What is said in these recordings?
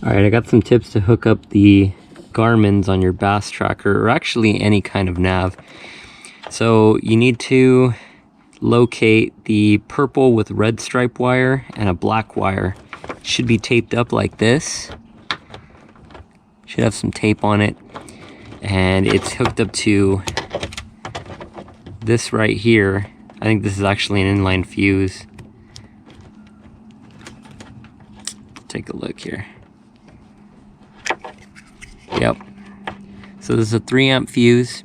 All right, I got some tips to hook up the Garmin's on your bass tracker, or actually any kind of nav. So you need to locate the purple with red stripe wire and a black wire. It should be taped up like this. Should have some tape on it. And it's hooked up to this right here. I think this is actually an inline fuse. Take a look here. Yep. So this is a 3-amp fuse.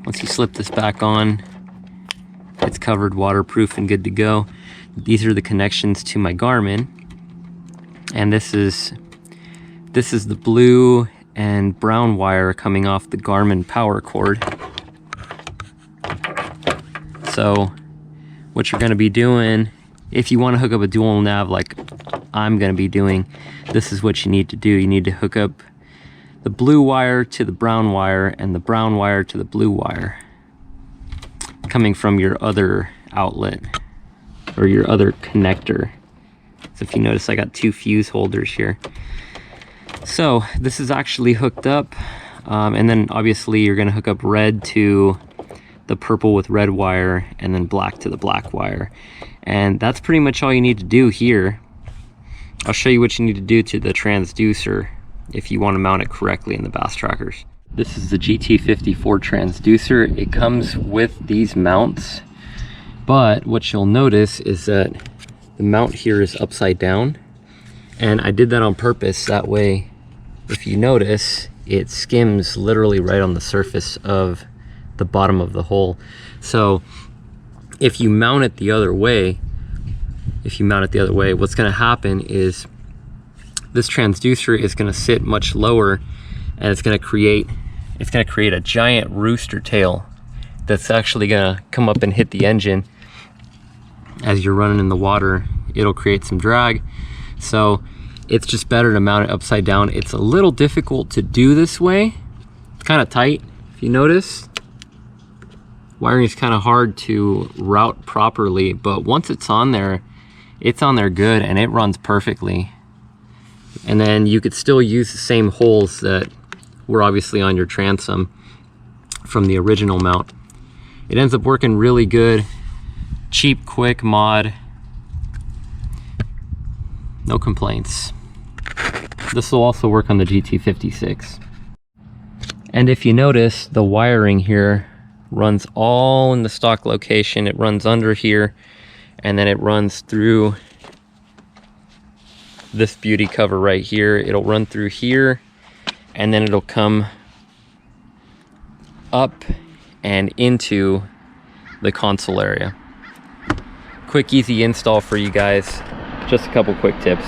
Once you slip this back on, it's covered, waterproof, and good to go. These are the connections to my Garmin. And this is the blue and brown wire coming off the Garmin power cord. So what you're going to be doing, if you want to hook up a dual nav like I'm going to be doing, this is what you need to do. You need to hook up the blue wire to the brown wire and the brown wire to the blue wire coming from your other outlet or your other connector. So if you notice, I got 2 fuse holders here. So this is actually hooked up, and then obviously you're going to hook up red to the purple with red wire and then black to the black wire. And that's pretty much all you need to do here. I'll show you what you need to do to the transducer if you want to mount it correctly in the bass trackers. This is the GT54 transducer. It comes with these mounts, but what you'll notice is that the mount here is upside down, and I did that on purpose. That way, if you notice, it skims literally right on the surface of the bottom of the hole. So if you mount it the other way, what's going to happen is this transducer is going to sit much lower, and it's going to create a giant rooster tail that's actually going to come up and hit the engine as you're running in the water. It'll create some drag. So it's just better to mount it upside down. It's a little difficult to do this way. It's kind of tight, if you notice. Wiring is kind of hard to route properly, but once it's on there good, and it runs perfectly. And then you could still use the same holes that were obviously on your transom from the original mount. It ends up working really good. Cheap, quick mod. No complaints. This will also work on the GT56. And if you notice, the wiring here runs all in the stock location. It runs under here, and then it runs through this beauty cover right here. It'll run through here, and then it'll come up and into the console area. Quick, easy install for you guys. Just a couple quick tips.